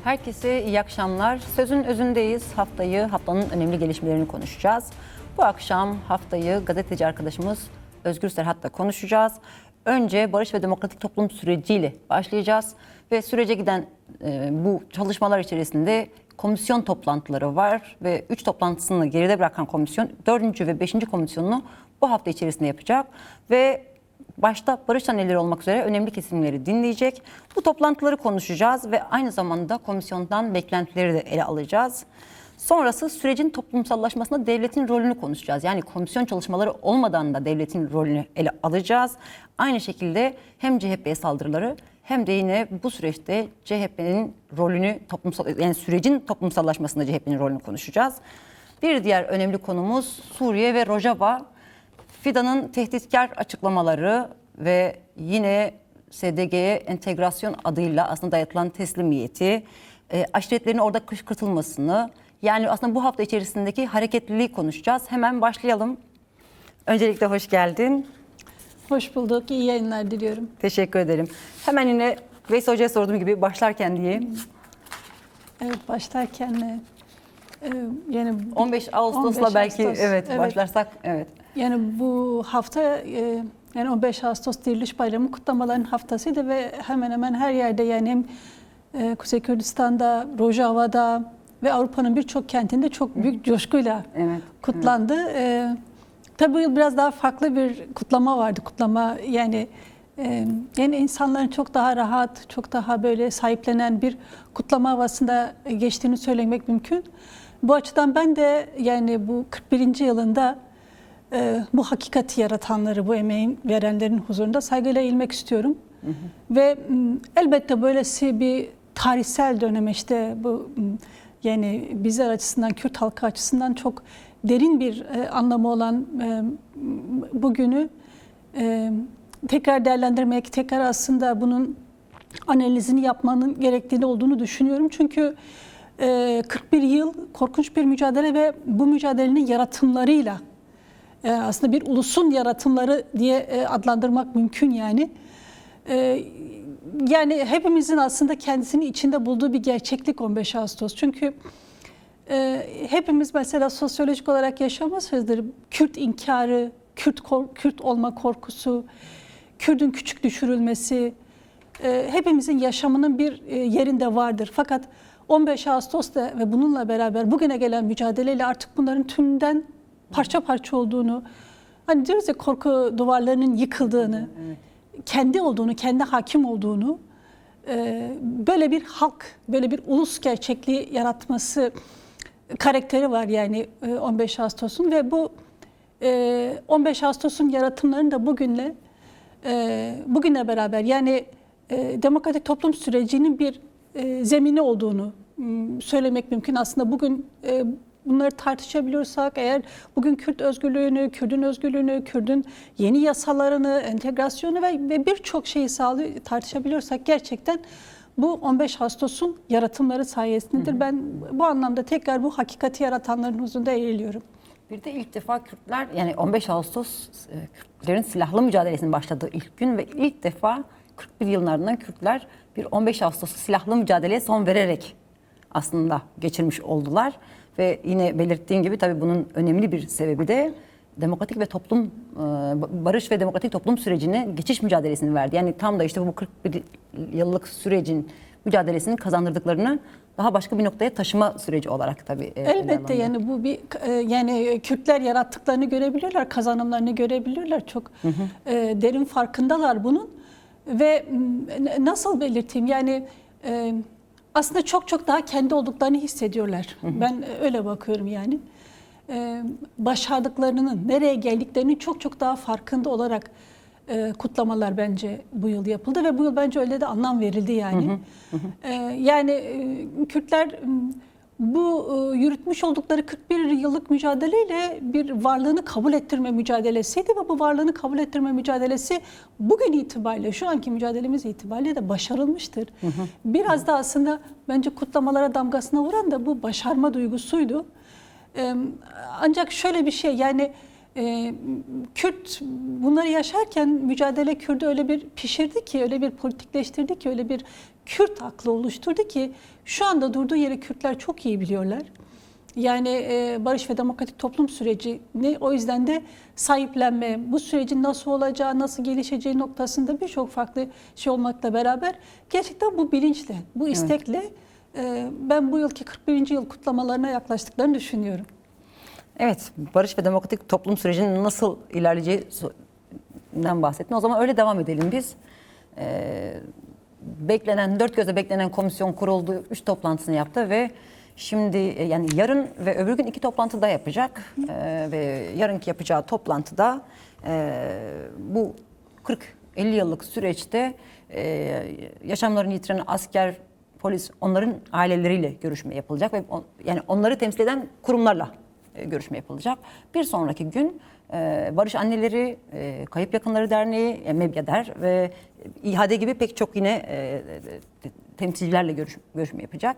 Herkese iyi akşamlar. Sözün özündeyiz. Haftanın önemli gelişmelerini konuşacağız. Bu akşam haftayı gazeteci arkadaşımız Özgür Serhat'la konuşacağız. Önce barış ve demokratik toplum süreciyle başlayacağız. Ve sürece giden bu çalışmalar içerisinde komisyon toplantıları var. Ve 3 toplantısını geride bırakan komisyon 4. ve 5. komisyonunu bu hafta içerisinde yapacak. Ve başta barış anneleri olmak üzere önemli kesimleri dinleyecek. Bu toplantıları konuşacağız ve aynı zamanda komisyondan beklentileri de ele alacağız. Sonrası sürecin toplumsallaşmasında devletin rolünü konuşacağız. Yani komisyon çalışmaları olmadan da devletin rolünü ele alacağız. Aynı şekilde hem CHP'ye saldırıları hem de yine bu süreçte CHP'nin rolünü yani sürecin toplumsallaşmasında CHP'nin rolünü konuşacağız. Bir diğer önemli konumuz Suriye ve Rojava. Fidan'ın tehditkar açıklamaları ve yine SDG'ye entegrasyon adıyla aslında dayatılan teslimiyeti, aşiretlerin orada kışkırtılmasını, yani aslında bu hafta içerisindeki hareketliliği konuşacağız. Hemen başlayalım. Öncelikle hoş geldin. Hoş bulduk. İyi yayınlar diliyorum. Teşekkür ederim. Hemen yine Veysel Hoca'ya sorduğum gibi başlarken diye. Evet, başlarken yani 15 Ağustos'la 15 belki Ağustos, evet başlarsak evet. Yani bu hafta yani 15 Ağustos Diriliş Bayramı kutlamaların haftasıydı ve hemen hemen her yerde yani hem Kuzey Kürdistan'da, Rojava'da ve Avrupa'nın birçok kentinde çok büyük coşkuyla kutlandı. Evet. Tabii bu yıl biraz daha farklı bir kutlama vardı. Kutlama yani insanların çok daha rahat, çok daha böyle sahiplenen bir kutlama havasında geçtiğini söylemek mümkün. Bu açıdan ben de yani bu 41. yılında bu hakikati yaratanları, bu emeğin verenlerin huzurunda saygıyla eğilmek istiyorum. Hı hı. Ve elbette böylesi bir tarihsel döneme işte bu yani bizler açısından, Kürt halkı açısından çok derin bir anlamı olan bugünü tekrar değerlendirmek, tekrar aslında bunun analizini yapmanın gerektiğini olduğunu düşünüyorum. Çünkü 41 yıl korkunç bir mücadele ve bu mücadelenin yaratımlarıyla aslında bir ulusun yaratımları diye adlandırmak mümkün yani. Yani hepimizin aslında kendisini içinde bulduğu bir gerçeklik 15 Ağustos. Çünkü hepimiz mesela sosyolojik olarak yaşamışızdır. Kürt inkarı, Kürt olma korkusu, Kürt'ün küçük düşürülmesi hepimizin yaşamının bir yerinde vardır. Fakat 15 Ağustos'ta ve bununla beraber bugüne gelen mücadeleyle artık bunların tümünden parça parça olduğunu, hani diyoruz ya korku duvarlarının yıkıldığını, evet, kendi olduğunu, kendi hakim olduğunu, böyle bir halk, böyle bir ulus gerçekliği yaratması karakteri var yani 15 Ağustos'un ve bu 15 Ağustos'un yaratımlarının da bugünle beraber yani demokratik toplum sürecinin bir zemini olduğunu söylemek mümkün. Aslında bugün bunları tartışabiliyorsak eğer bugün Kürt özgürlüğünü, Kürt'ün özgürlüğünü, Kürt'ün yeni yasalarını, entegrasyonu ve birçok şeyi tartışabiliyorsak gerçekten bu 15 Ağustos'un yaratımları sayesindedir. Hı hı. Ben bu anlamda tekrar bu hakikati yaratanların huzurunda eğiliyorum. Bir de ilk defa Kürtler yani 15 Ağustos Kürtlerin silahlı mücadelesinin başladığı ilk gün ve ilk defa 41 yılın ardından Kürtler bir 15 Ağustos'u silahlı mücadeleye son vererek aslında geçirmiş oldular. Ve yine belirttiğim gibi tabii bunun önemli bir sebebi de demokratik ve barış ve demokratik toplum sürecine geçiş mücadelesini verdi. Yani tam da işte bu 41 yıllık sürecin mücadelesini kazandırdıklarını daha başka bir noktaya taşıma süreci olarak tabii. Elbette yani bu bir yani Kürtler yarattıklarını görebiliyorlar, kazanımlarını görebiliyorlar. Çok derin farkındalar bunun ve nasıl belirteyim yani aslında çok daha kendi olduklarını hissediyorlar. Hı hı. Ben öyle bakıyorum yani. Başardıklarının, nereye geldiklerinin çok daha farkında olarak kutlamalar bence bu yıl yapıldı ve bu yıl bence öyle de anlam verildi yani. Hı hı. Yani Kürtler bu yürütmüş oldukları 41 yıllık mücadeleyle bir varlığını kabul ettirme mücadelesiydi ve bu varlığını kabul ettirme mücadelesi bugün itibariyle, şu anki mücadelemiz itibariyle de başarılmıştır. Hı hı. Biraz da aslında bence kutlamalara damgasına vuran da bu başarma duygusuydu. Ancak şöyle bir şey yani Kürt bunları yaşarken mücadele Kürt'ü öyle bir pişirdi ki, öyle bir politikleştirdi ki, öyle bir Kürt aklı oluşturdu ki şu anda durduğu yeri Kürtler çok iyi biliyorlar. Yani barış ve demokratik toplum sürecini o yüzden de sahiplenme, bu sürecin nasıl olacağı, nasıl gelişeceği noktasında birçok farklı şey olmakla beraber gerçekten bu bilinçle, bu istekle ben bu yılki 41. yıl kutlamalarına yaklaştıklarını düşünüyorum. Evet, barış ve demokratik toplum sürecinin nasıl ilerleyeceğinden bahsettin. O zaman öyle devam edelim biz. Dört gözle beklenen komisyon kuruldu, 3 toplantısını yaptı ve şimdi yani yarın ve öbür gün 2 toplantı da yapacak. Ve yarınki yapacağı toplantıda bu 40-50 yıllık süreçte yaşamlarını yitiren asker, polis, onların aileleriyle görüşme yapılacak ve yani onları temsil eden kurumlarla görüşme yapılacak. Bir sonraki gün Barış Anneleri, Kayıp Yakınları Derneği, MEBYADER ve İHAD gibi pek çok yine temsilcilerle görüşme yapacak.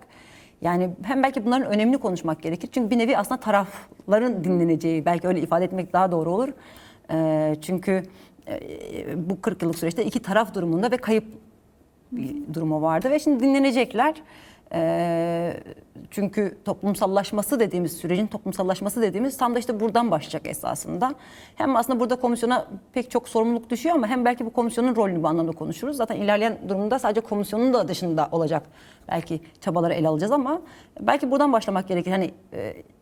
Yani hem belki bunların önemini konuşmak gerekir. Çünkü bir nevi aslında tarafların dinleneceği, belki öyle ifade etmek daha doğru olur. Çünkü bu 40 yıllık süreçte 2 taraf durumunda ve kayıp bir durumu vardı ve şimdi dinlenecekler. Çünkü toplumsallaşması dediğimiz sürecin toplumsallaşması dediğimiz tam da işte buradan başlayacak esasında. Hem aslında burada komisyona pek çok sorumluluk düşüyor ama hem belki bu komisyonun rolünü bu anlamda konuşuruz. Zaten ilerleyen durumda sadece komisyonun da dışında olacak belki çabaları ele alacağız ama belki buradan başlamak gerekir. Hani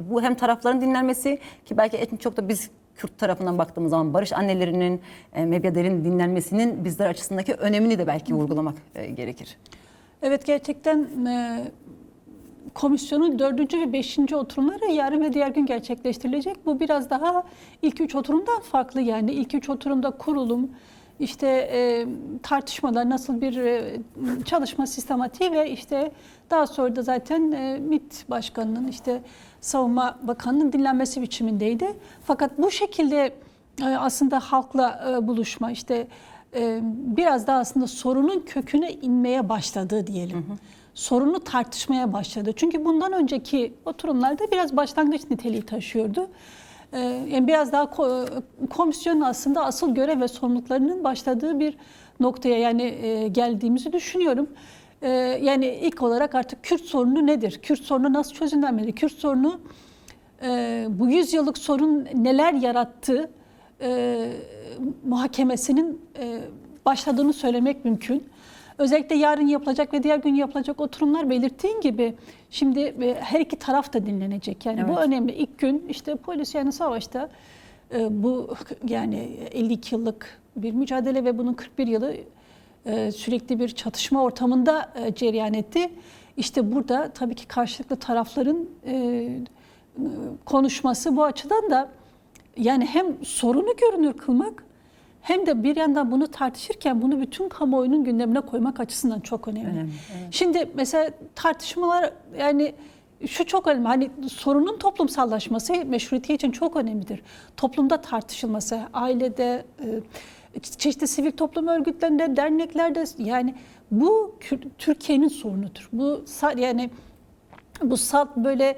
bu hem tarafların dinlenmesi ki belki en çok da biz Kürt tarafından baktığımız zaman Barış Annelerinin, MEBYADER'in dinlenmesinin bizler açısındaki önemini de belki vurgulamak gerekir. Evet, gerçekten komisyonun 4. ve 5. oturumları yarın ve diğer gün gerçekleştirilecek. Bu biraz daha ilk 3 oturumdan farklı. Yani ilk 3 oturumda kurulum, işte tartışmalar, nasıl bir çalışma sistematiği ve işte daha sonra da zaten MİT Başkanı'nın, işte Savunma Bakanı'nın dinlenmesi biçimindeydi. Fakat bu şekilde aslında halkla buluşma, işte biraz daha aslında sorunun köküne inmeye başladı diyelim. Sorunu tartışmaya başladı. Çünkü bundan önceki oturumlarda biraz başlangıç niteliği taşıyordu. Yani biraz daha komisyonun aslında asıl görev ve sorumluluklarının başladığı bir noktaya yani geldiğimizi düşünüyorum. Yani ilk olarak artık Kürt sorunu nedir? Kürt sorunu nasıl çözümlenmeli? Kürt sorunu bu 100 yıllık sorun neler yarattı? Muhakemesinin başladığını söylemek mümkün. Özellikle yarın yapılacak ve diğer gün yapılacak oturumlar belirttiğin gibi şimdi her iki taraf da dinlenecek. Yani bu önemli. İlk gün işte polis yani savaşta bu yani 52 yıllık bir mücadele ve bunun 41 yılı sürekli bir çatışma ortamında cereyan etti. İşte burada tabii ki karşılıklı tarafların konuşması bu açıdan da yani hem sorunu görünür kılmak hem de bir yandan bunu tartışırken bunu bütün kamuoyunun gündemine koymak açısından çok önemli. Evet. Şimdi mesela tartışmalar yani şu çok önemli. Hani sorunun toplumsallaşması meşrutiyet için çok önemlidir. Toplumda tartışılması, ailede, çeşitli sivil toplum örgütlerinde, derneklerde yani bu Türkiye'nin sorunudur. Bu yani bu salt böyle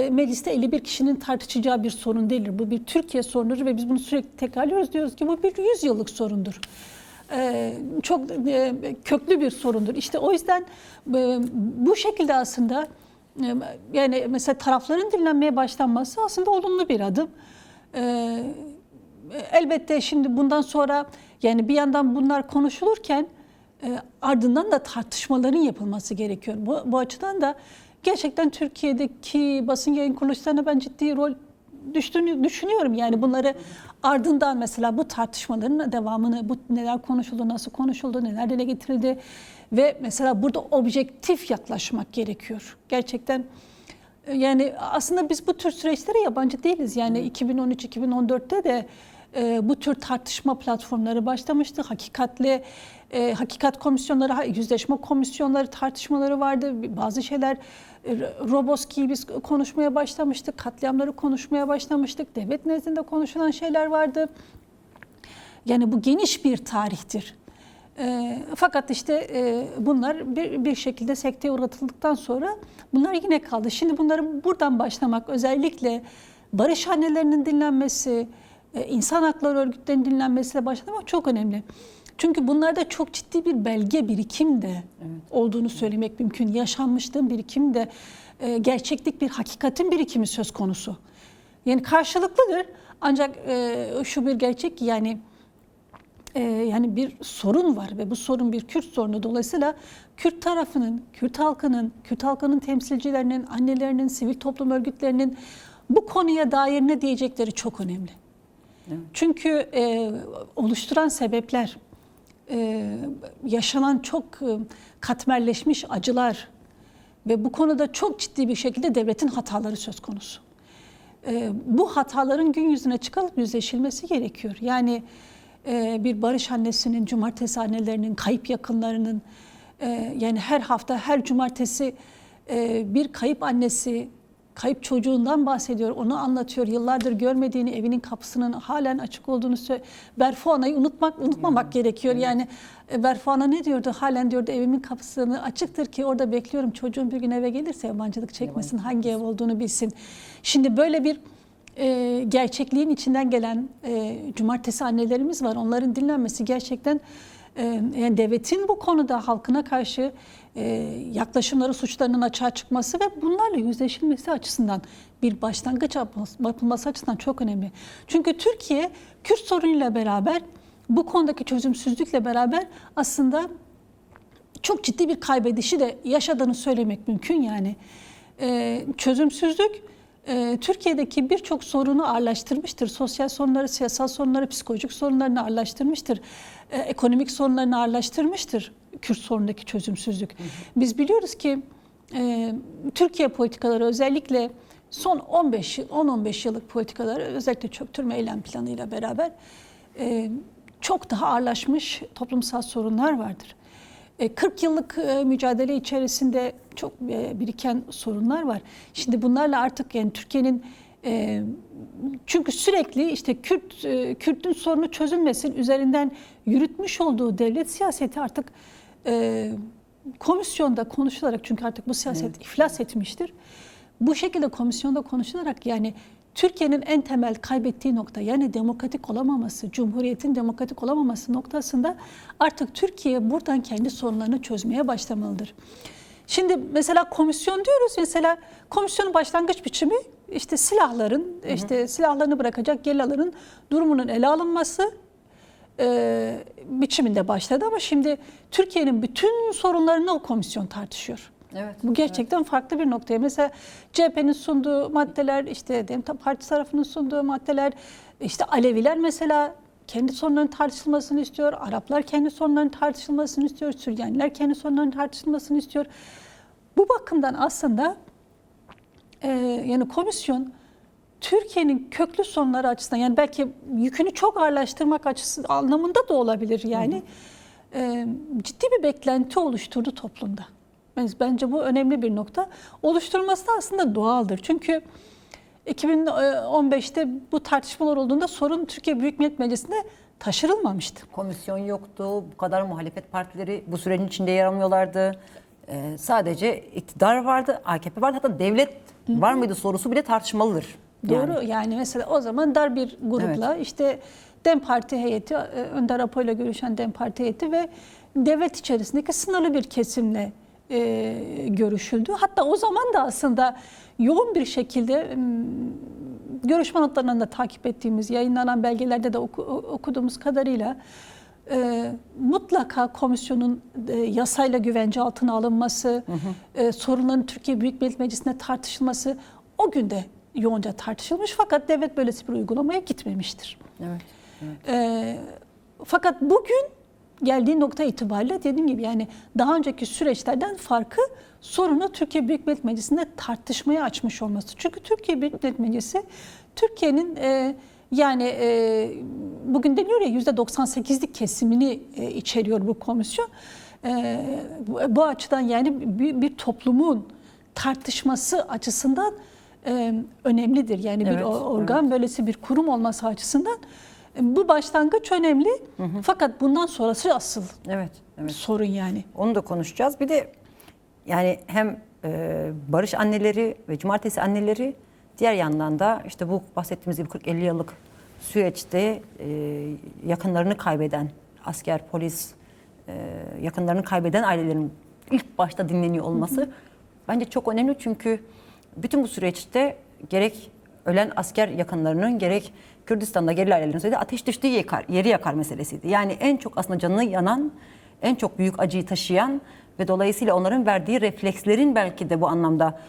mecliste 51 kişinin tartışacağı bir sorun değildir. Bu bir Türkiye sorunudur ve biz bunu sürekli tekrarlıyoruz. Diyoruz ki bu bir 100 yıllık sorundur. Çok köklü bir sorundur. İşte o yüzden bu şekilde aslında yani mesela tarafların dinlenmeye başlanması aslında olumlu bir adım. Elbette şimdi bundan sonra yani bir yandan bunlar konuşulurken ardından da tartışmaların yapılması gerekiyor. Bu açıdan da gerçekten Türkiye'deki basın yayın kuruluşlarına ben ciddi rol düştüğünü düşünüyorum. Yani bunları ardından mesela bu tartışmaların devamını, bu neler konuşuldu, nasıl konuşuldu, neler dile getirildi ve mesela burada objektif yaklaşmak gerekiyor. Gerçekten yani aslında biz bu tür süreçlere yabancı değiliz. Yani 2013-2014'te de bu tür tartışma platformları başlamıştı. Hakikat komisyonları, yüzleşme komisyonları tartışmaları vardı. Bazı şeyler Roboski'yi biz konuşmaya başlamıştık. Katliamları konuşmaya başlamıştık. Devlet nezdinde konuşulan şeyler vardı. Yani bu geniş bir tarihtir. Fakat işte bunlar bir şekilde sekteye uğratıldıktan sonra bunlar yine kaldı. Şimdi bunları buradan başlamak, özellikle barış annelerinin dinlenmesi, insan hakları örgütlerinin dinlenmesiyle başlamak çok önemli. Çünkü bunlarda çok ciddi bir belge birikim de olduğunu söylemek mümkün. Yaşanmışlığın birikim de, gerçeklik bir hakikatin birikimi söz konusu. Yani karşılıklıdır. Ancak şu bir gerçek ki yani bir sorun var ve bu sorun bir Kürt sorunu. Dolayısıyla Kürt tarafının, Kürt halkının temsilcilerinin, annelerinin, sivil toplum örgütlerinin bu konuya dair ne diyecekleri çok önemli. Evet. Çünkü oluşturan sebepler, yaşanan çok katmerleşmiş acılar ve bu konuda çok ciddi bir şekilde devletin hataları söz konusu. Bu hataların gün yüzüne çıkarıp yüzleşilmesi gerekiyor. Yani bir barış annesinin, cumartesi annelerinin, kayıp yakınlarının, yani her hafta, her cumartesi bir kayıp annesi, kayıp çocuğundan bahsediyor, onu anlatıyor. Yıllardır görmediğini, evinin kapısının halen açık olduğunu söylüyor. Berfuana'yı unutmamak gerekiyor. Evet. Yani Berfuana ne diyordu? Halen diyordu evimin kapısını açıktır ki orada bekliyorum. Çocuğum bir gün eve gelirse yabancılık çekmesin, hangi ev olduğunu bilsin. Şimdi böyle bir gerçekliğin içinden gelen cumartesi annelerimiz var. Onların dinlenmesi gerçekten yani devletin bu konuda halkına karşı yaklaşımları, suçlarının açığa çıkması ve bunlarla yüzleşilmesi açısından bir başlangıç yapılması açısından çok önemli. Çünkü Türkiye Kürt sorunuyla beraber, bu konudaki çözümsüzlükle beraber aslında çok ciddi bir kaybedişi de yaşadığını söylemek mümkün. Yani çözümsüzlük Türkiye'deki birçok sorunu ağırlaştırmıştır. Sosyal sorunları, siyasal sorunları, psikolojik sorunlarını ağırlaştırmıştır. Ekonomik sorunlarını ağırlaştırmıştır Kürt sorunundaki çözümsüzlük. Biz biliyoruz ki Türkiye politikaları özellikle son 10-15 yıllık politikaları özellikle çöktürme eylem planıyla beraber çok daha ağırlaşmış toplumsal sorunlar vardır. 40 yıllık mücadele içerisinde çok biriken sorunlar var. Şimdi bunlarla artık yani Türkiye'nin çünkü sürekli işte Kürt'ün sorunu çözülmesin üzerinden yürütmüş olduğu devlet siyaseti artık komisyonda konuşularak, çünkü artık bu siyaset iflas etmiştir. Bu şekilde komisyonda konuşularak yani Türkiye'nin en temel kaybettiği nokta, yani demokratik olamaması, Cumhuriyet'in demokratik olamaması noktasında artık Türkiye buradan kendi sorunlarını çözmeye başlamalıdır. Şimdi mesela komisyon diyoruz, mesela komisyonun başlangıç biçimi işte silahların, işte silahlarını bırakacak gerillaların durumunun ele alınması biçiminde başladı ama şimdi Türkiye'nin bütün sorunlarını o komisyon tartışıyor. Evet, bu gerçekten farklı bir noktaya. Mesela CHP'nin sunduğu maddeler, işte DEM Parti tarafının sunduğu maddeler, işte Aleviler mesela kendi sorunlarının tartışılmasını istiyor, Araplar kendi sorunlarının tartışılmasını istiyor, Süryaniler kendi sorunlarının tartışılmasını istiyor. Bu bakımdan aslında yani komisyon Türkiye'nin köklü sorunları açısından, yani belki yükünü çok ağırlaştırmak açısı anlamında da olabilir yani, ciddi bir beklenti oluşturdu toplumda. Bence bu önemli bir nokta. Oluşturulması da aslında doğaldır. Çünkü 2015'te bu tartışmalar olduğunda sorun Türkiye Büyük Millet Meclisi'nde taşırılmamıştı. Komisyon yoktu, bu kadar muhalefet partileri bu sürecin içinde yer almıyorlardı. Sadece iktidar vardı, AKP vardı, hatta devlet var mıydı sorusu bile tartışmalıdır. Doğru, yani mesela o zaman dar bir grupla işte DEM Parti heyeti, Önder Apo ile görüşen DEM Parti heyeti ve devlet içerisindeki sınırlı bir kesimle görüşüldü. Hatta o zaman da aslında yoğun bir şekilde görüşme notlarından da takip ettiğimiz, yayınlanan belgelerde de okuduğumuz kadarıyla mutlaka komisyonun yasayla güvence altına alınması, sorunların Türkiye Büyük Millet Meclisi'nde tartışılması o günde yoğunca tartışılmış, fakat devlet böylesi bir uygulamaya gitmemiştir. Evet, evet. Fakat bugün geldiği nokta itibariyle dediğim gibi yani daha önceki süreçlerden farkı sorunu Türkiye Büyük Millet Meclisi'nde tartışmaya açmış olması. Çünkü Türkiye Büyük Millet Meclisi Türkiye'nin bugün deniyor ya %98'lik kesimini içeriyor bu komisyon. Bu açıdan yani bir toplumun tartışması açısından önemlidir. Yani bir organ, böylesi bir kurum olması açısından bu başlangıç önemli. Fakat bundan sonrası asıl sorun yani. Onu da konuşacağız. Bir de yani hem barış anneleri ve cumartesi anneleri, diğer yandan da işte bu bahsettiğimiz gibi 40-50 yıllık süreçte yakınlarını kaybeden asker, polis, yakınlarını kaybeden ailelerin ilk başta dinleniyor olması bence çok önemli. Çünkü bütün bu süreçte gerek ölen asker yakınlarının gerek Kürdistan'da gerilla ailelerin söylediği ateş düştüğü yeri yakar meselesiydi. Yani en çok aslında canını yanan, en çok büyük acıyı taşıyan ve dolayısıyla onların verdiği reflekslerin belki de bu anlamda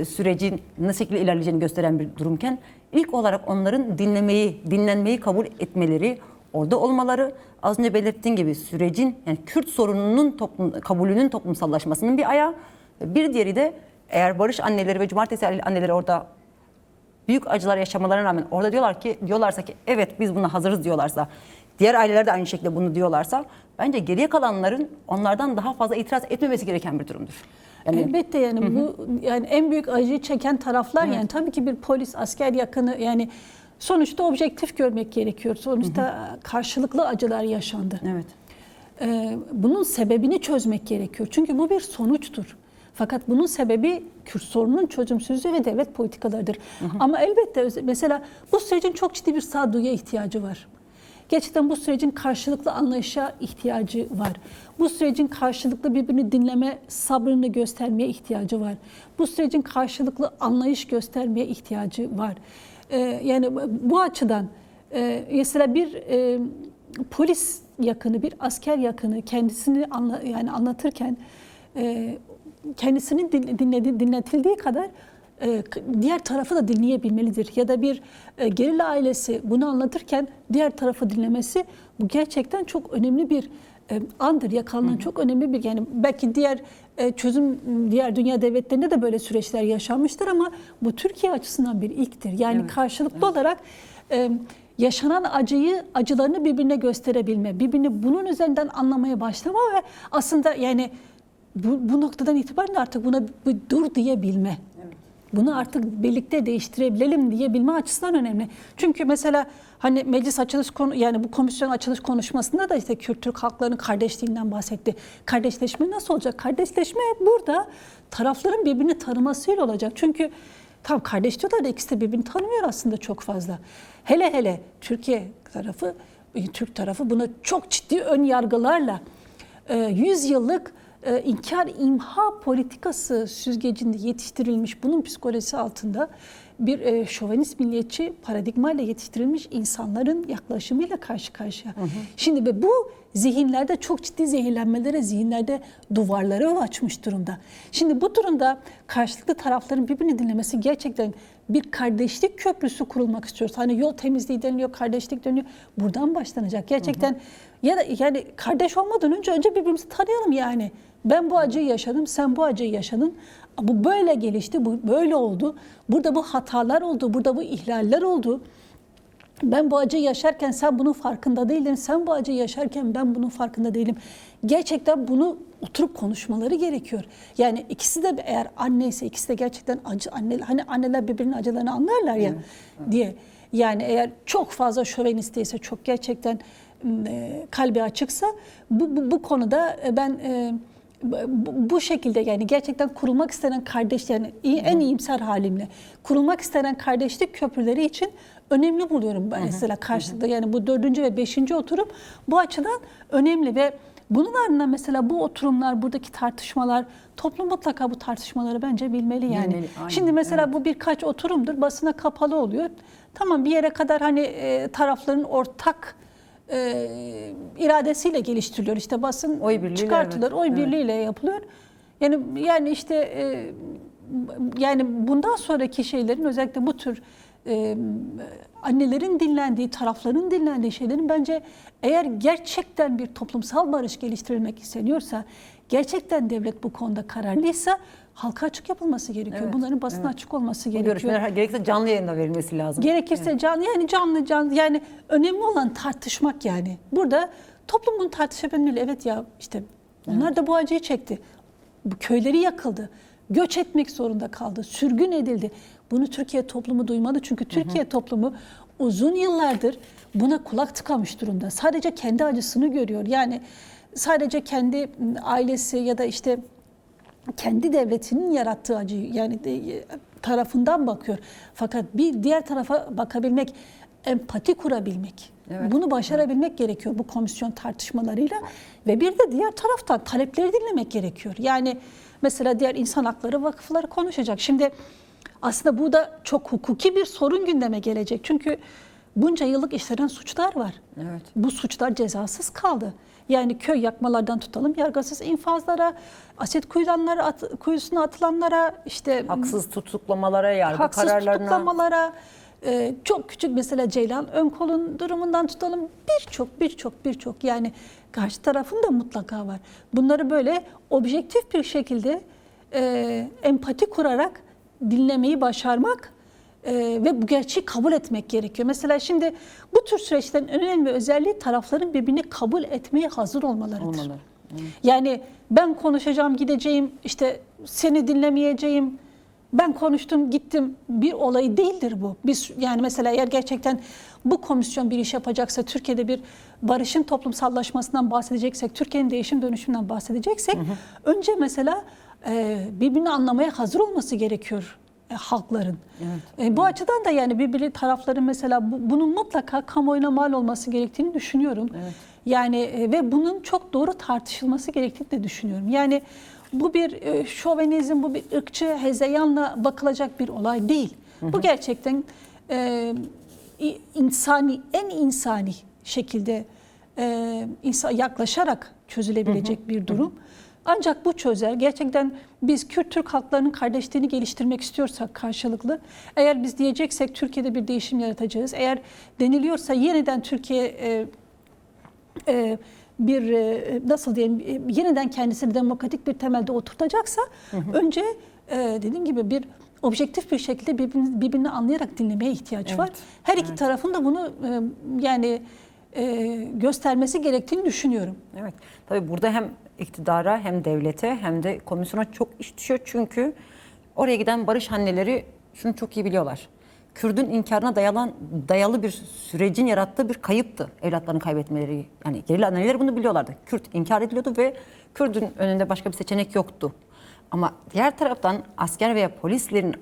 sürecin ne şekilde ilerleyeceğini gösteren bir durumken ilk olarak onların dinlenmeyi kabul etmeleri, orada olmaları, az önce belirttiğim gibi sürecin yani Kürt sorununun kabulünün toplumsallaşmasının bir ayağı. Bir diğeri de eğer barış anneleri ve cumartesi anneleri orada büyük acılar yaşamalarına rağmen orada diyorlarsa ki evet biz buna hazırız diyorlarsa, diğer aileler de aynı şekilde bunu diyorlarsa bence geriye kalanların onlardan daha fazla itiraz etmemesi gereken bir durumdur. Yani, elbette yani bu yani en büyük acıyı çeken taraflar yani tabii ki bir polis, asker yakını yani sonuçta objektif görmek gerekiyor. Sonuçta karşılıklı acılar yaşandı. Evet. Bunun sebebini çözmek gerekiyor. Çünkü bu bir sonuçtur. Fakat bunun sebebi Kürt sorununun çözümsüzlüğü ve devlet politikalarıdır. Ama elbette mesela bu sürecin çok ciddi bir sağduyuya ihtiyacı var. Gerçekten bu sürecin karşılıklı anlayışa ihtiyacı var. Bu sürecin karşılıklı birbirini dinleme sabrını göstermeye ihtiyacı var. Bu sürecin karşılıklı anlayış göstermeye ihtiyacı var. Yani bu açıdan mesela bir polis yakını, bir asker yakını kendisini anlatırken kendisinin dinletildiği kadar diğer tarafı da dinleyebilmelidir. Ya da bir gerilla ailesi bunu anlatırken diğer tarafı dinlemesi bu gerçekten çok önemli bir andır. Yakalanan çok önemli bir yani belki diğer diğer dünya devletlerinde de böyle süreçler yaşanmıştır ama bu Türkiye açısından bir ilktir. Yani karşılıklı olarak yaşanan acılarını birbirine gösterebilme, birbirini bunun üzerinden anlamaya başlama ve aslında yani bu noktadan itibaren artık buna bir dur diyebilme. Evet. Bunu artık birlikte değiştirebilelim diyebilme açısından önemli. Çünkü mesela hani meclis açılış yani bu komisyon açılış konuşmasında da işte Kürt-Türk halklarının kardeşliğinden bahsetti. Kardeşleşme nasıl olacak? Kardeşleşme burada tarafların birbirini tanımasıyla olacak. Çünkü tam kardeş diyorlar da ikisi de birbirini tanımıyor aslında çok fazla. Hele Türk tarafı buna çok ciddi ön yargılarla 100 yıllık inkar imha politikası süzgecinde yetiştirilmiş, bunun psikolojisi altında bir şovenist milliyetçi paradigmayla yetiştirilmiş insanların yaklaşımıyla karşı karşıya. Şimdi bu zihinlerde çok ciddi zehirlenmelere, zihinlerde duvarları yol açmış durumda. Şimdi bu durumda karşılıklı tarafların birbirini dinlemesi gerçekten bir kardeşlik köprüsü kurulmak istiyoruz. Hani yol temizliği deniliyor, kardeşlik deniyor. Buradan başlanacak. Gerçekten ya da yani kardeş olmadan önce birbirimizi tanıyalım yani. Ben bu acıyı yaşadım, sen bu acıyı yaşadın. Bu böyle gelişti, bu böyle oldu. Burada bu hatalar oldu, burada bu ihlaller oldu. Ben bu acıyı yaşarken sen bunun farkında değildin. Sen bu acıyı yaşarken ben bunun farkında değilim. Gerçekten bunu oturup konuşmaları gerekiyor. Yani ikisi de eğer anneyse ikisi de gerçekten hani anneler birbirinin acılarını anlarlar ya diye. Yani eğer çok fazla şövenisteyse, çok gerçekten kalbi açıksa bu konuda ben bu şekilde yani gerçekten kurulmak istenen kardeş yani en iyimser halimle kurulmak istenen kardeşlik köprüleri için önemli buluyorum ben mesela karşılıklı yani bu 4. ve 5. oturum bu açıdan önemli ve bunun ardından mesela bu oturumlar, buradaki tartışmalar, toplum mutlaka bu tartışmaları bence bilmeli yani. Bilmeli, şimdi mesela bu birkaç oturumdur, basına kapalı oluyor. Tamam bir yere kadar hani tarafların ortak iradesiyle geliştiriliyor. İşte basın çıkartılır, oy birliğiyle yapılıyor. Yani işte yani bundan sonraki şeylerin özellikle bu tür annelerin dinlendiği, tarafların dinlendiği şeylerin bence eğer gerçekten bir toplumsal barış geliştirilmek isteniyorsa, gerçekten devlet bu konuda kararlıysa halka açık yapılması gerekiyor. Evet, bunların basına açık olması gerekiyor. Görüşmeler gerekirse canlı yayında verilmesi lazım. Gerekirse canlı yani önemli olan tartışmak yani. Burada toplum bunu tartışabilmeli. Evet ya işte onlar da bu acıyı çekti. Bu köyleri yakıldı. Göç etmek zorunda kaldı. Sürgün edildi. Bunu Türkiye toplumu duymalı. Çünkü Türkiye toplumu uzun yıllardır buna kulak tıkamış durumda. Sadece kendi acısını görüyor. Yani sadece kendi ailesi ya da işte kendi devletinin yarattığı acıyı yani tarafından bakıyor. Fakat bir diğer tarafa bakabilmek, empati kurabilmek. Evet. Bunu başarabilmek gerekiyor bu komisyon tartışmalarıyla ve bir de diğer taraftan talepleri dinlemek gerekiyor. Yani mesela diğer insan hakları vakıfları konuşacak. Şimdi aslında bu da çok hukuki bir sorun gündeme gelecek. Çünkü bunca yıllık işlenen suçlar var. Evet. Bu suçlar cezasız kaldı. Yani köy yakmalardan tutalım yargısız infazlara, asit kuyusuna atılanlara, işte Haksız tutuklamalara, yargı haksız kararlarına. tutuklamalara, çok küçük mesela Ceylan Önkol'un durumundan tutalım birçok yani karşı tarafın da mutlaka var. Bunları böyle objektif bir şekilde empati kurarak dinlemeyi başarmak ve bu gerçeği kabul etmek gerekiyor. Mesela şimdi bu tür süreçlerin en önemli özelliği tarafların birbirini kabul etmeye hazır olmalarıdır. Olmalı. Yani ben konuşacağım, gideceğim, işte seni dinlemeyeceğim, ben konuştum, gittim bir olay değildir bu. Biz yani mesela eğer gerçekten bu komisyon bir iş yapacaksa, Türkiye'de bir barışın toplumsallaşmasından bahsedeceksek, Türkiye'nin değişim dönüşümünden bahsedeceksek, önce mesela birbirini anlamaya hazır olması gerekiyor halkların. Evet. Bu açıdan da yani birbiri tarafların mesela bunun mutlaka kamuoyuna mal olması gerektiğini düşünüyorum. Evet. Yani ve bunun çok doğru tartışılması gerektiğini de düşünüyorum. Yani bu bir şovenizm, bu bir ırkçı hezeyanla bakılacak bir olay değil. Bu gerçekten en insani şekilde yaklaşarak çözülebilecek bir durum. Ancak bu çözer. Gerçekten biz Kürt-Türk halklarının kardeşliğini geliştirmek istiyorsak karşılıklı, eğer biz diyeceksek Türkiye'de bir değişim yaratacağız, eğer deniliyorsa yeniden Türkiye nasıl diyelim, yeniden kendisini demokratik bir temelde oturtacaksa önce dediğim gibi bir objektif bir şekilde birbirini anlayarak dinlemeye ihtiyaç var. Her iki tarafın da bunu yani göstermesi gerektiğini düşünüyorum. Evet. Tabii burada hem iktidara hem devlete hem de komisyona çok iş düşüyor. Çünkü oraya giden barış anneleri şunu çok iyi biliyorlar. Kürdün inkarına dayalı bir sürecin yarattığı bir kayıptı evlatlarını kaybetmeleri. Yani gerilla anneler bunu biliyorlardı. Kürt inkar ediliyordu ve Kürdün önünde başka bir seçenek yoktu. Ama diğer taraftan asker veya polislerin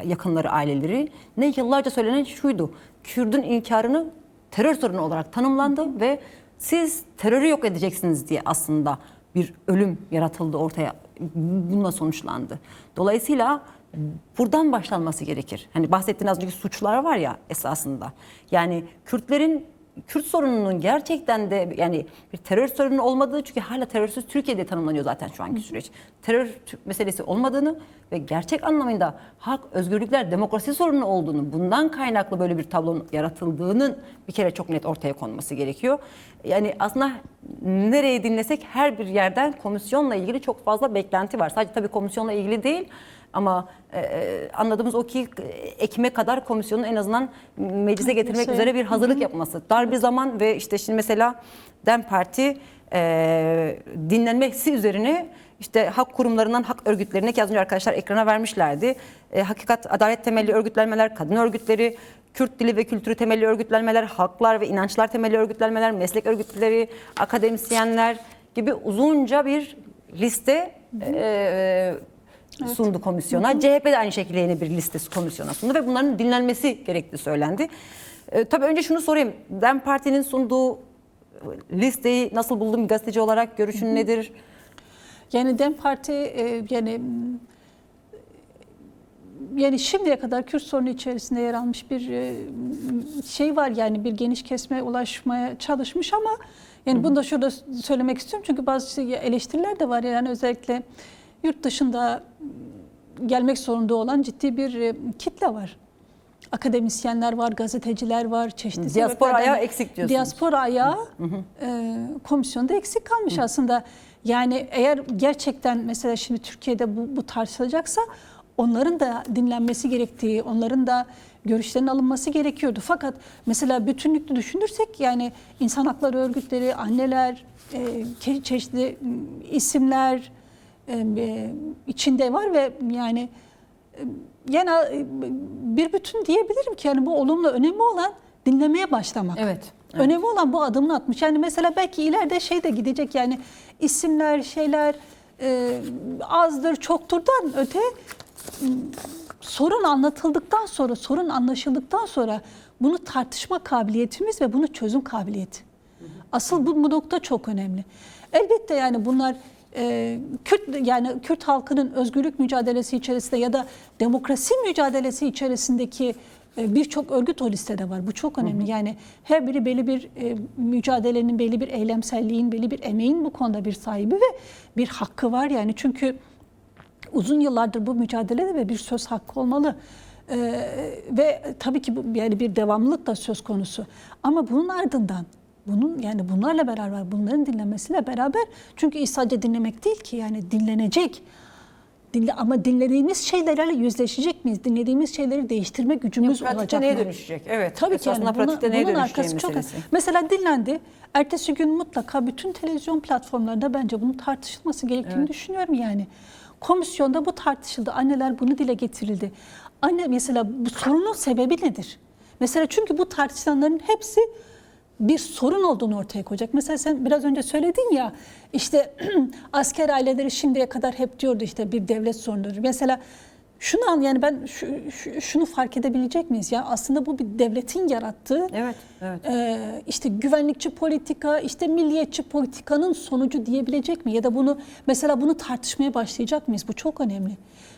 yakınları, aileleri ne yıllarca söylenen şuydu. Kürdün inkarını terör sorunu olarak tanımlandı ve siz terörü yok edeceksiniz diye aslında bir ölüm yaratıldı ortaya. Bununla sonuçlandı. Dolayısıyla buradan başlanması gerekir. Hani bahsettiğiniz az önceki suçlar var ya esasında. Yani Kürt sorununun gerçekten de yani bir terör sorunu olmadığı, çünkü hala terörsüz Türkiye'de tanımlanıyor zaten şu anki süreç. Terör meselesi olmadığını ve gerçek anlamında hak, özgürlükler, demokrasi sorunu olduğunu, bundan kaynaklı böyle bir tablonun yaratıldığının bir kere çok net ortaya konması gerekiyor. Yani aslında nereye dinlesek her bir yerden komisyonla ilgili çok fazla beklenti var. Sadece tabii komisyonla ilgili değil. Ama anladığımız o ki Ekim'e kadar komisyonun en azından meclise getirmek üzere bir hazırlık yapması. Dar bir zaman ve işte şimdi mesela DEM Parti dinlenmesi üzerine işte hak kurumlarından hak örgütlerine, ki az önce arkadaşlar ekrana vermişlerdi. Hakikat, adalet temelli örgütlenmeler, kadın örgütleri, Kürt dili ve kültürü temelli örgütlenmeler, halklar ve inançlar temelli örgütlenmeler, meslek örgütleri, akademisyenler gibi uzunca bir liste sundu komisyona. CHP de aynı şekilde yeni bir listesi komisyona sundu ve bunların dinlenmesi gerektiği söylendi. Tabii önce şunu sorayım. DEM Parti'nin sunduğu listeyi nasıl buldun gazeteci olarak? Görüşün nedir? Yani DEM Parti yani şimdiye kadar Kürt sorunu içerisinde yer almış bir şey var, yani bir geniş kesime ulaşmaya çalışmış ama yani bunu da şurada söylemek istiyorum çünkü bazı eleştiriler de var, yani özellikle yurt dışında gelmek zorunda olan ciddi bir kitle var. Akademisyenler var, gazeteciler var, çeşitli diaspora ayağı eksik diyorsunuz. Diaspora ayağı komisyonda eksik kalmış aslında. Yani eğer gerçekten mesela şimdi Türkiye'de bu tartışılacaksa onların da dinlenmesi gerektiği, onların da görüşlerinin alınması gerekiyordu. Fakat mesela bütünlüklü düşünürsek yani insan hakları örgütleri, anneler, çeşitli isimler içinde var ve yani bir bütün diyebilirim ki yani bu olumlu, önemli olan dinlemeye başlamak. Evet. Önemli olan bu adımını atmış. Yani mesela belki ileride şey de gidecek, yani isimler, şeyler azdır, çokturdan öte sorun anlatıldıktan sonra, sorun anlaşıldıktan sonra bunu tartışma kabiliyetimiz ve bunu çözüm kabiliyeti. Asıl bu nokta çok önemli. Elbette yani bunlar Kürt halkının özgürlük mücadelesi içerisinde ya da demokrasi mücadelesi içerisindeki birçok örgüt o listede var. Bu çok önemli. Yani her biri belli bir mücadelenin, belli bir eylemselliğin, belli bir emeğin bu konuda bir sahibi ve bir hakkı var yani. Çünkü uzun yıllardır bu mücadelede ve bir söz hakkı olmalı. Ve tabii ki yani bir devamlılık da söz konusu. Ama bunun ardından yani bunlarla beraber, bunların dinlenmesiyle beraber, çünkü iş sadece dinlemek değil ki, yani dinlenecek. Ama dinlediğimiz şeylerle yüzleşecek miyiz? Dinlediğimiz şeyleri değiştirme gücümüz olacak mı? Pratikte neye dönüşecek? Evet. Tabii ki yani pratikte neye bunun dönüşeceği arkası çok. meselesi. Mesela dinlendi. Ertesi gün mutlaka bütün televizyon platformlarında bence bunun tartışılması gerektiğini düşünüyorum yani. Komisyonda bu tartışıldı. Anneler bunu dile getirildi. Mesela bu sorunun sebebi nedir? Mesela çünkü bu tartışılanların hepsi bir sorun olduğunu ortaya koyacak. Mesela sen biraz önce söyledin ya, işte asker aileleri şimdiye kadar hep diyordu işte bir devlet sorunudur. Mesela yani ben şunu fark edebilecek miyiz ya? Aslında bu bir devletin yarattığı, evet. işte güvenlikçi politika, işte milliyetçi politikanın sonucu diyebilecek mi? Ya da mesela bunu tartışmaya başlayacak mıyız? Bu çok önemli.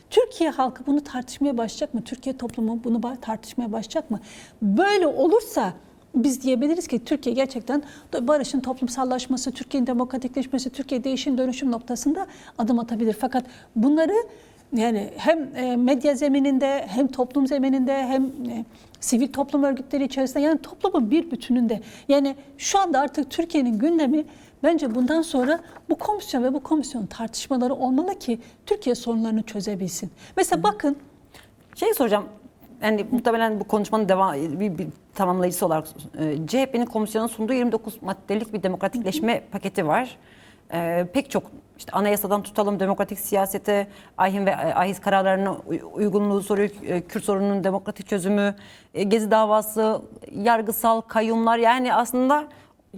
Türkiye halkı bunu tartışmaya başlayacak mı? Türkiye toplumu bunu tartışmaya başlayacak mı? Böyle olursa biz diyebiliriz ki Türkiye gerçekten barışın toplumsallaşması, Türkiye'nin demokratikleşmesi, Türkiye değişim dönüşüm noktasında adım atabilir. Fakat bunları yani hem medya zemininde, hem toplum zemininde, hem sivil toplum örgütleri içerisinde, yani toplumun bir bütününde. Yani şu anda artık Türkiye'nin gündemi bence bundan sonra bu komisyon ve bu komisyonun tartışmaları olmalı ki Türkiye sorunlarını çözebilsin. Mesela bakın. Soracağım. Yani muhtemelen bu konuşmanın bir tamamlayıcısı olarak CHP'nin komisyonun sunduğu 29 maddelik bir demokratikleşme paketi var. Pek çok işte anayasadan tutalım demokratik siyasete, AYİM ve AİZ kararlarına uygunluğu soruyor, Kürt sorununun demokratik çözümü, Gezi davası, yargısal kayyumlar, yani aslında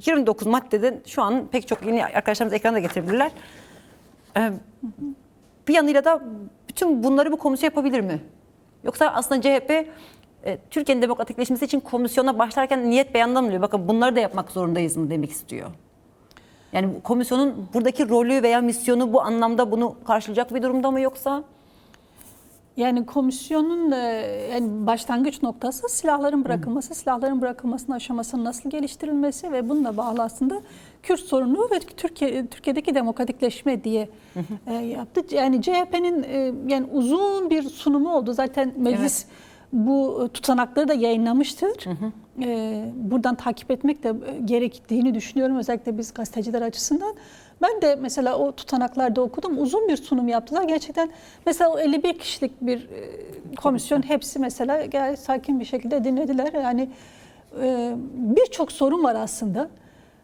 29 maddede şu an pek çok yeni arkadaşlarımız ekrana da getirebilirler. Bir yanıyla da bütün bunları bu komisyon yapabilir mi? Yoksa aslında CHP Türkiye'nin demokratikleşmesi için komisyona başlarken niyet beyanında mı diyor? Bakın bunları da yapmak zorundayız mı demek istiyor. Yani komisyonun buradaki rolü veya misyonu bu anlamda bunu karşılayacak bir durumda mı yoksa? Yani komisyonun yani başlangıç noktası silahların bırakılması, silahların bırakılmasının aşamasının nasıl geliştirilmesi ve bununla bağlı aslında Kürt sorunu ve Türkiye'deki demokratikleşme diye yaptı. Yani CHP'nin yani uzun bir sunumu oldu. Zaten meclis bu tutanakları da yayınlamıştır. Buradan takip etmek de gerektiğini düşünüyorum. Özellikle biz gazeteciler açısından. Ben de mesela o tutanaklarda okudum. Uzun bir sunum yaptılar. Gerçekten mesela o 51 kişilik bir komisyon hepsi mesela gayet sakin bir şekilde dinlediler. Yani birçok sorun var aslında.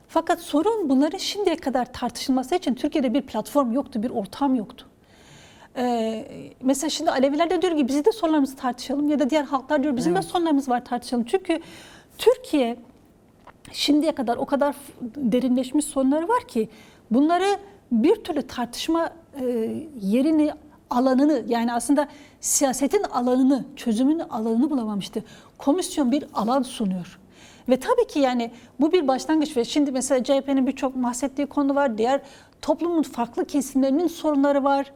Fakat sorun bunların şimdiye kadar tartışılması için Türkiye'de bir platform yoktu, bir ortam yoktu. Mesela şimdi Aleviler de diyor ki bizi de sorunlarımızı tartışalım, ya da diğer halklar diyor bizim de sorunlarımız var, tartışalım. Çünkü Türkiye şimdiye kadar o kadar derinleşmiş sorunları var ki bunları bir türlü tartışma yerini, alanını, yani aslında siyasetin alanını, çözümün alanını bulamamıştı. Komisyon bir alan sunuyor. Ve tabii ki yani bu bir başlangıç ve şimdi mesela CHP'nin birçok bahsettiği konu var. Diğer toplumun farklı kesimlerinin sorunları var.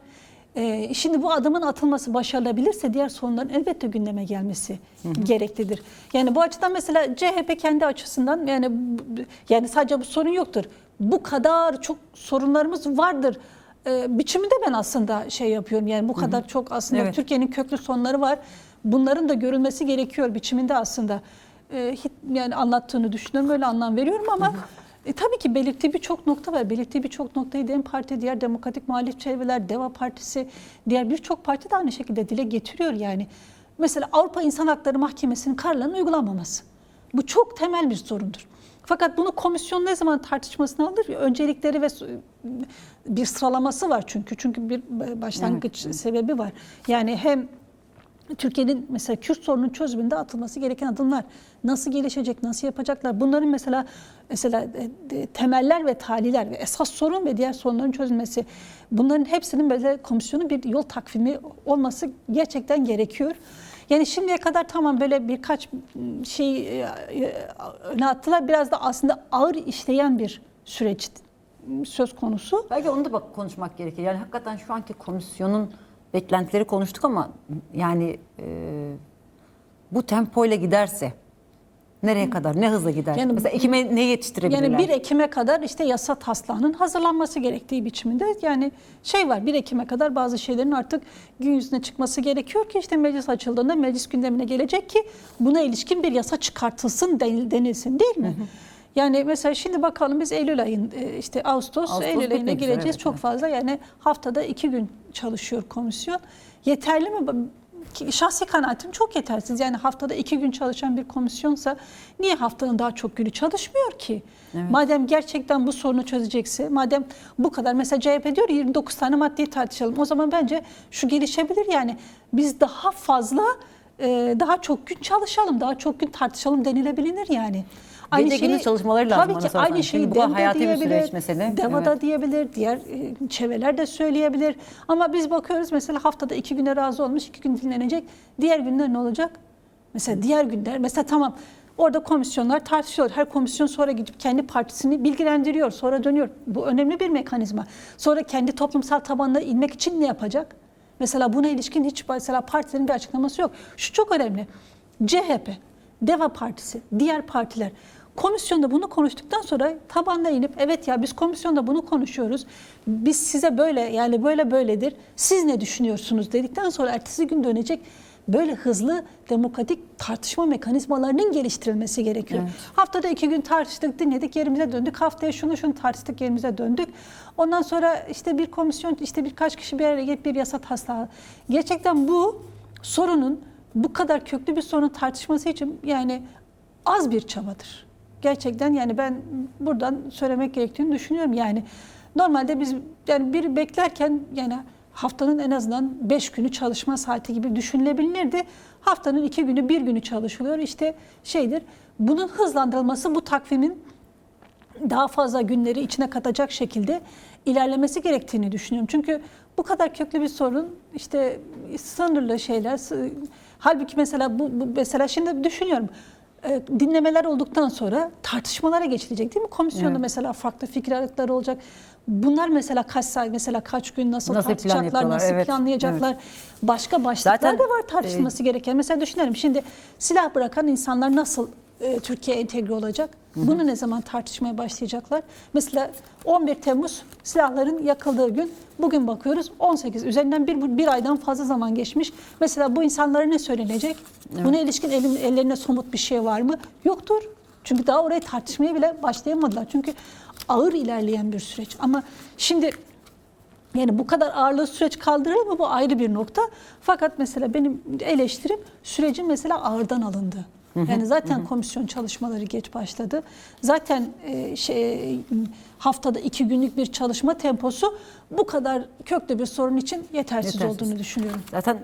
Şimdi bu adımın atılması başarılabilirse diğer sorunların elbette gündeme gelmesi gereklidir. Yani bu açıdan mesela CHP kendi açısından yani sadece bu sorun yoktur. Bu kadar çok sorunlarımız vardır. Biçiminde ben aslında yapıyorum. Yani bu kadar çok aslında Türkiye'nin köklü sorunları var. Bunların da görülmesi gerekiyor biçiminde aslında. Yani anlattığını düşünüyorum, öyle anlam veriyorum ama tabii ki belirttiği birçok nokta var. Belirttiği birçok noktayı DEM Parti, diğer demokratik muhalif çevreler, DEVA Partisi, diğer birçok parti de aynı şekilde dile getiriyor yani. Mesela Avrupa İnsan Hakları Mahkemesi'nin kararlarının uygulanmaması. Bu çok temel bir sorundur. Fakat bunu komisyon ne zaman tartışmasına alır? Öncelikleri ve bir sıralaması var çünkü bir başlangıç sebebi var. Yani hem Türkiye'nin mesela Kürt sorunun çözümünde atılması gereken adımlar nasıl gelişecek, nasıl yapacaklar? Bunların mesela temeller ve taliler ve esas sorun ve diğer sorunların çözülmesi, bunların hepsinin böyle komisyonun bir yol takvimi olması gerçekten gerekiyor. Yani şimdiye kadar tamam böyle birkaç şey öne attılar. Biraz da aslında ağır işleyen bir süreç söz konusu. Belki onu da konuşmak gerekir. Yani hakikaten şu anki komisyonun beklentileri konuştuk ama yani bu tempoyla giderse nereye kadar, ne hızla gider? Yani, mesela Ekim'e ne yetiştirebilirler? Yani 1 Ekim'e kadar işte yasa taslağının hazırlanması gerektiği biçiminde yani şey var 1 Ekim'e kadar bazı şeylerin artık gün yüzüne çıkması gerekiyor ki işte meclis açıldığında meclis gündemine gelecek ki buna ilişkin bir yasa çıkartılsın denilsin değil mi? Hı hı. Yani mesela şimdi bakalım biz Eylül ayın işte Ağustos Eylül ayına gireceğiz. Evet, çok fazla yani haftada 2 gün çalışıyor komisyon. Yeterli mi? Şahsi kanaatim çok yetersiz. Yani haftada 2 gün çalışan bir komisyonsa niye haftanın daha çok günü çalışmıyor ki? Evet. Madem gerçekten bu sorunu çözecekse, madem bu kadar mesela CHP diyor 29 tane maddeyi tartışalım. O zaman bence şu gelişebilir yani biz daha fazla daha çok gün çalışalım, daha çok gün tartışalım denilebilir yani. Gece gündüz çalışmaları lazım. Tabii ki aynı şeyi bu hayati bir süreç mesele. DEVA'da evet. diyebilir, diğer çevreler de söyleyebilir. Ama biz bakıyoruz mesela haftada 2 güne razı olmuş, 2 gün dinlenecek. Diğer günler ne olacak? Mesela diğer günler, mesela tamam orada komisyonlar tartışıyor. Her komisyon sonra gidip kendi partisini bilgilendiriyor, sonra dönüyor. Bu önemli bir mekanizma. Sonra kendi toplumsal tabanına inmek için ne yapacak? Mesela buna ilişkin hiç mesela partilerin bir açıklaması yok. Şu çok önemli. CHP, DEVA Partisi, diğer partiler komisyonda bunu konuştuktan sonra tabanına inip evet ya biz komisyonda bunu konuşuyoruz. Biz size böyle yani böyledir. Siz ne düşünüyorsunuz dedikten sonra ertesi gün dönecek böyle hızlı demokratik tartışma mekanizmalarının geliştirilmesi gerekiyor. Evet. Haftada 2 gün tartıştık, dinledik, yerimize döndük. Haftaya şunu tartıştık, yerimize döndük. Ondan sonra işte bir komisyon, işte birkaç kişi bir araya gelip bir yasa taslağı. Gerçekten bu sorunun bu kadar köklü bir sorunun tartışması için yani az bir çabadır. Gerçekten yani ben buradan söylemek gerektiğini düşünüyorum. Yani normalde biz yani bir beklerken yani haftanın en azından 5 günü çalışma saati gibi düşünülebilirdi. Haftanın 2 günü, 1 günü çalışılıyor. İşte şeydir. Bunun hızlandırılması bu takvimin daha fazla günleri içine katacak şekilde ilerlemesi gerektiğini düşünüyorum. Çünkü bu kadar köklü bir sorun işte sınırlı şeyler. Halbuki mesela bu mesela şimdi düşünüyorum. Dinlemeler olduktan sonra tartışmalara geçilecek değil mi? Komisyonda evet. Mesela farklı fikir ayrılıkları olacak. Bunlar mesela kaç saat, mesela kaç gün nasıl tartışacaklar, nasıl evet. planlayacaklar. Evet. Başka başlıklar zaten, da var tartışılması gereken. Mesela düşünelim şimdi silah bırakan insanlar nasıl Türkiye'ye entegre olacak? Hı-hı. Bunu ne zaman tartışmaya başlayacaklar? Mesela 11 Temmuz silahların yakıldığı gün. Bugün bakıyoruz 18. Üzerinden bir aydan fazla zaman geçmiş. Mesela bu insanlara ne söylenecek? Evet. Buna ilişkin ellerine somut bir şey var mı? Yoktur. Çünkü daha oraya tartışmaya bile başlayamadılar. Çünkü ağır ilerleyen bir süreç. Ama şimdi yani bu kadar ağırlığı süreç kaldırır mı? Bu ayrı bir nokta. Fakat mesela benim eleştirim sürecin mesela ağırdan alındı. Yani zaten komisyon çalışmaları geç başladı. Zaten haftada 2 günlük bir çalışma temposu bu kadar köklü bir sorun için yetersiz olduğunu düşünüyorum. Zaten